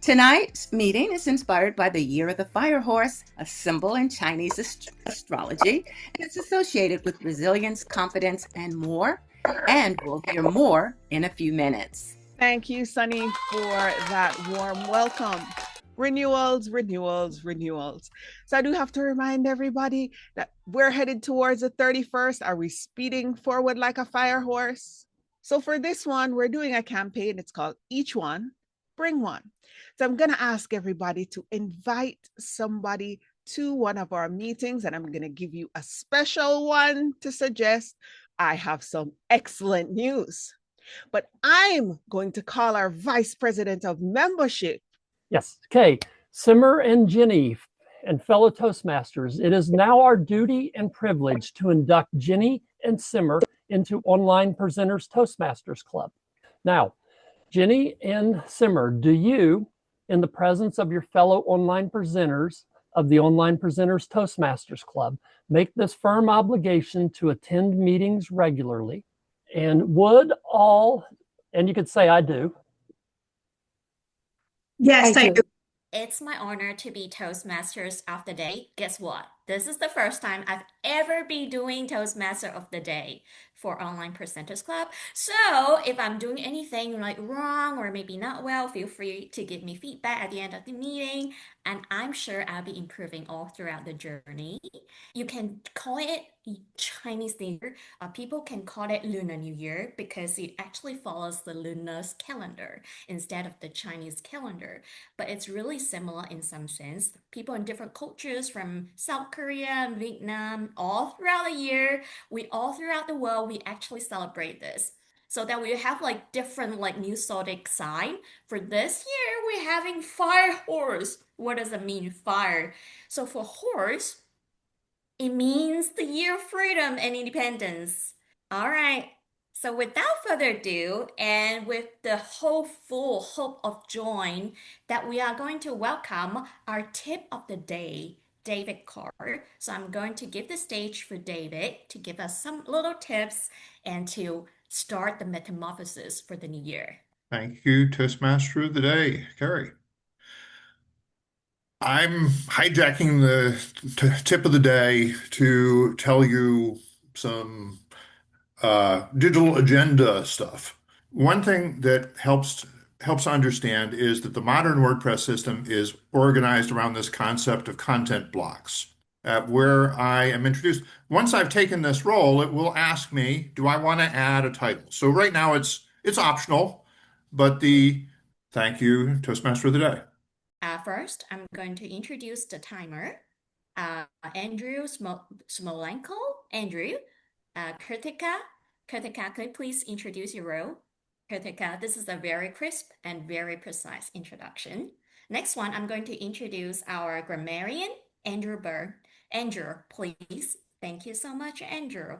Tonight's meeting is inspired by the Year of the Fire Horse, a symbol in Chinese astrology, and it's associated with resilience, confidence, and more. And we'll hear more in a few minutes. Thank you, Sunny, for that warm welcome. Renewals, renewals, renewals. So I do have to remind everybody that we're headed towards the 31st. Are we speeding forward like a fire horse? So for this one, we're doing a campaign. It's called Each One, Bring One. So I'm going to ask everybody to invite somebody to one of our meetings, and I'm going to give you a special one to suggest. I have some excellent news. But I'm going to call our Vice President of Membership. Yes, okay. Simmer and Jenny and fellow Toastmasters, it is now our duty and privilege to induct Jenny and Simmer into Online Presenters Toastmasters Club. Now, Jenny and Simmer, do you, in the presence of your fellow online presenters of the Online Presenters Toastmasters Club, make this firm obligation to attend meetings regularly? And would all, and you could say I do. Yes, I do. It's my honor to be Toastmasters of the Day. Guess what? This is the first time I've ever been doing Toastmaster of the Day for Online Presenters Club. So if I'm doing anything like wrong or maybe not well, feel free to give me feedback at the end of the meeting. And I'm sure I'll be improving all throughout the journey. You can call it Chinese New Year. People can call it Lunar New Year because it actually follows the lunar calendar instead of the Chinese calendar. But it's really similar in some sense. People in different cultures from South Korea and Vietnam, all throughout the year, all throughout the world, we actually celebrate this. So that we have like different like new zodiac sign. For this year, we're having fire horse. What does it mean, fire? So for horse, it means the year of freedom and independence. All right. So without further ado, and with the full hope of joy that we are going to welcome our tip of the day, David Carr. So I'm going to give the stage for David to give us some little tips and to start the metamorphosis for the new year. Thank you, Toastmaster of the Day, Carrie. I'm hijacking the tip of the day to tell you some digital agenda stuff. One thing that helps understand is that the modern WordPress system is organized around this concept of content blocks, where I am introduced. Once I've taken this role, it will ask me, do I want to add a title? So right now it's optional, but thank you, Toastmaster of the Day. First, I'm going to introduce the timer. Andrew Smolenko. Andrew. Kritika, could you please introduce your role? Kritika, this is a very crisp and very precise introduction. Next one, I'm going to introduce our grammarian, Andrew Burr. Andrew, please. Thank you so much, Andrew.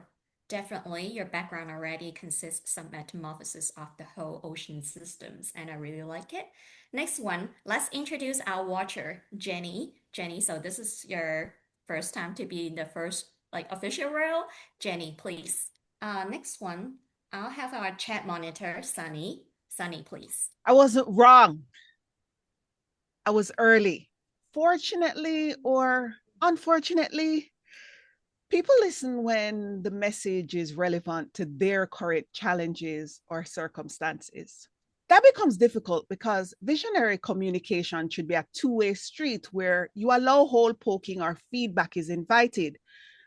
Definitely, your background already consists some metamorphosis of the whole ocean systems, and I really like it. Next one, let's introduce our watcher, Jenny. Jenny, so this is your first time to be in the first official role. Jenny, please. Next one, I'll have our chat monitor, Sunny. Sunny, please. I wasn't wrong. I was early. Fortunately or unfortunately, people listen when the message is relevant to their current challenges or circumstances. That becomes difficult because visionary communication should be a two-way street where you allow hole poking or feedback is invited.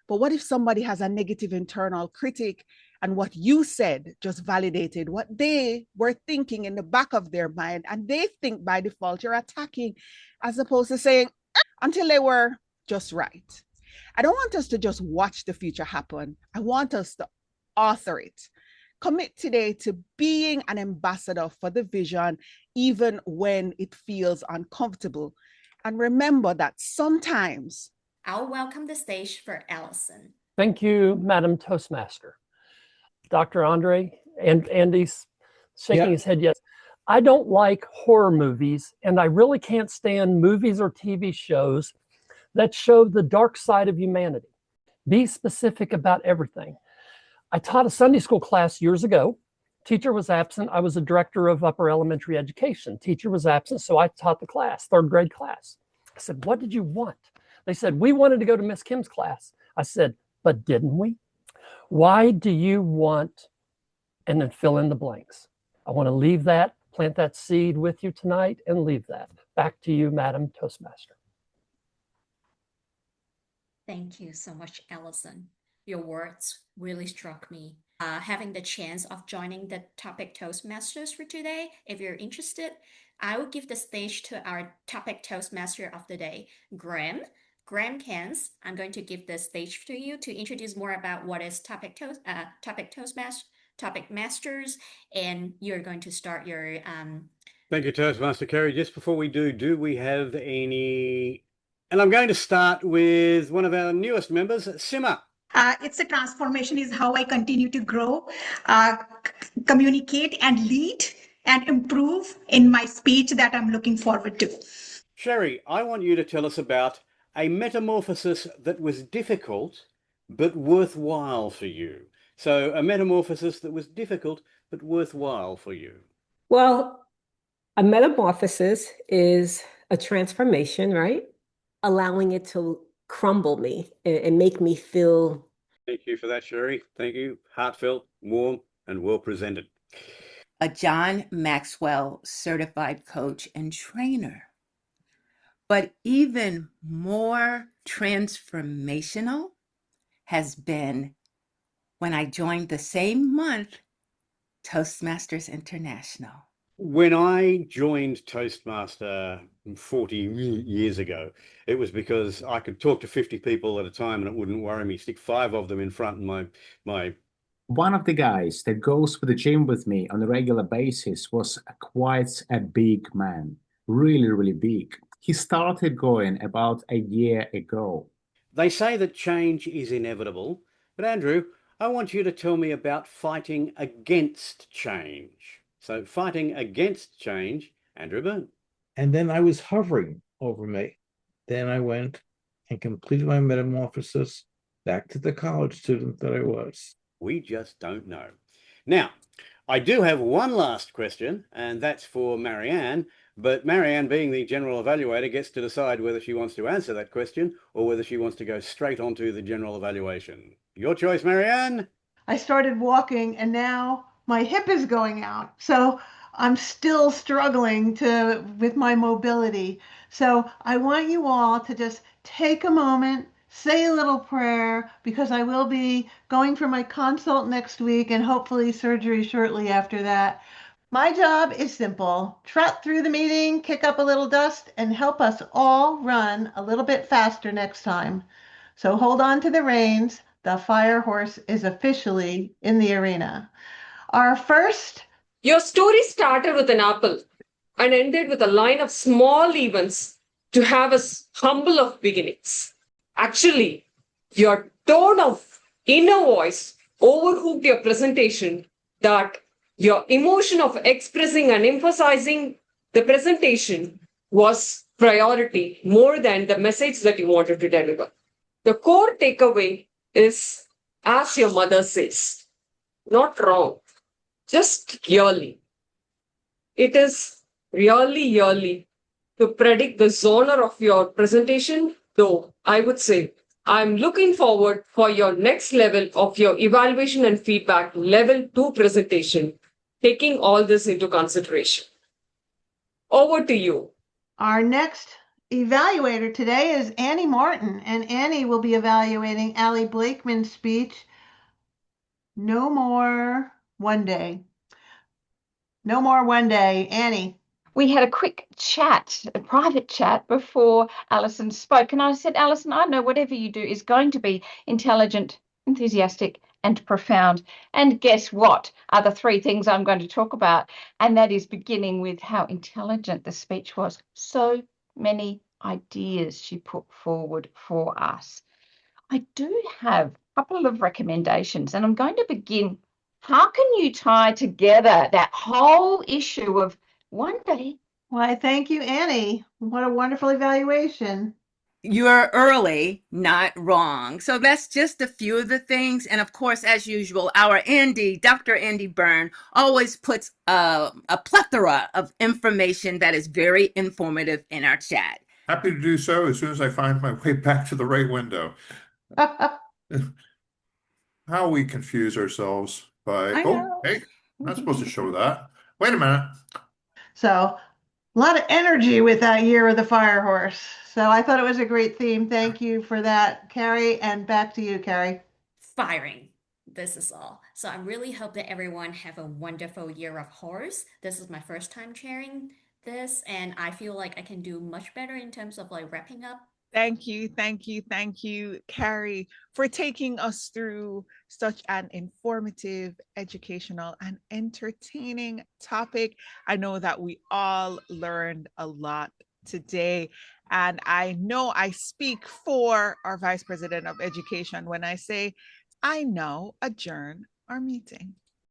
But what if somebody has a negative internal critic and what you said just validated what they were thinking in the back of their mind, and they think by default you're attacking as opposed to saying until they were just right. I don't want us to just watch the future happen. I want us to author it. Commit today to being an ambassador for the vision, even when it feels uncomfortable. And remember that sometimes I'll welcome the stage for Allison. Thank you, Madam Toastmaster. Dr. Andre, and Andy's shaking his head yes. I don't like horror movies, and I really can't stand movies or TV shows that show the dark side of humanity. Be specific about everything. I taught a Sunday school class years ago Teacher was absent. I was a director of upper elementary education. Teacher was absent, so I taught the class, third grade class. I said, what did you want? They said, we wanted to go to Miss Kim's class. I said, but didn't we? Why do you want, and then fill in the blanks. I want to leave that, plant that seed with you tonight and leave that. Back to you, Madam Toastmaster. Thank you so much, Allison. Your words really struck me. Having the chance of joining the topic Toastmasters for today, if you're interested, I will give the stage to our topic Toastmaster of the day, Graham. Graham Kans, I'm going to give the stage to you to introduce more about what is topic masters, and you're going to start your Thank you, Toastmaster Kerry. Just before we do we have any? And I'm going to start with one of our newest members, Simmer. It's a transformation is how I continue to grow, communicate and lead and improve in my speech that I'm looking forward to. Sherry, I want you to tell us about a metamorphosis that was difficult but worthwhile for you. So a metamorphosis that was difficult but worthwhile for you. Well, a metamorphosis is a transformation, right? Allowing it to crumble me and make me feel. Thank you for that, Sherry. Thank you. Heartfelt, warm, and well presented. A John Maxwell certified coach and trainer. But even more transformational has been when I joined the same month Toastmasters International. When I joined Toastmaster 40 years ago, it was because I could talk to 50 people at a time and it wouldn't worry me. Stick 5 of them in front and my One of the guys that goes to the gym with me on a regular basis was quite a big man, really, really big. He started going about a year ago. They say that change is inevitable, but Andrew, I want you to tell me about fighting against change. So fighting against change, Andrew Byrne. And then I was hovering over me. Then I went and completed my metamorphosis back to the college student that I was. We just don't know. Now, I do have one last question, and that's for Marianne. But Marianne, being the general evaluator, gets to decide whether she wants to answer that question or whether she wants to go straight onto the general evaluation. Your choice, Marianne. I started walking and now my hip is going out. So I'm still struggling with my mobility. So I want you all to just take a moment, say a little prayer, because I will be going for my consult next week and hopefully surgery shortly after that. My job is simple. Trot through the meeting, kick up a little dust, and help us all run a little bit faster next time. So hold on to the reins. The fire horse is officially in the arena. Our first. Your story started with an apple and ended with a line of small events to have us humble of beginnings. Actually, your tone of inner voice overhooked your presentation that your emotion of expressing and emphasizing the presentation was priority more than the message that you wanted to deliver. The core takeaway is, as your mother says, not wrong, just yearly. It is really yearly to predict the genre of your presentation, though I would say I'm looking forward for your next level of your evaluation and feedback level 2 presentation, taking all this into consideration. Over to you. Our next evaluator today is Annie Martin, and Annie will be evaluating Allie Blakeman's speech, No More One Day. No More One Day. Annie. We had a quick chat, a private chat before Alison spoke. And I said, Alison, I know whatever you do is going to be intelligent, enthusiastic, and profound. And guess what are the 3 things I'm going to talk about? And that is beginning with how intelligent the speech was. So many ideas she put forward for us. I do have a couple of recommendations, and I'm going to begin. How can you tie together that whole issue of one day? Why, thank you, Annie. What a wonderful evaluation. You're early, not wrong. So that's just a few of the things. And of course, as usual, our Andy, Dr. Andy Byrne, always puts a plethora of information that is very informative in our chat. Happy to do so as soon as I find my way back to the right window. How we confuse ourselves by, oh, hey, I'm not supposed to show that. Wait a minute. So a lot of energy with that year of the fire horse. So I thought it was a great theme. Thank you for that, Carrie. And back to you, Carrie. Firing. This is all. So I really hope that everyone have a wonderful year of horse. This is my first time chairing this, and I feel like I can do much better in terms of like wrapping up. Thank you, Carrie, for taking us through such an informative, educational, and entertaining topic. I know that we all learned a lot today. And I know I speak for our Vice President of Education when I say, I now adjourn our meeting.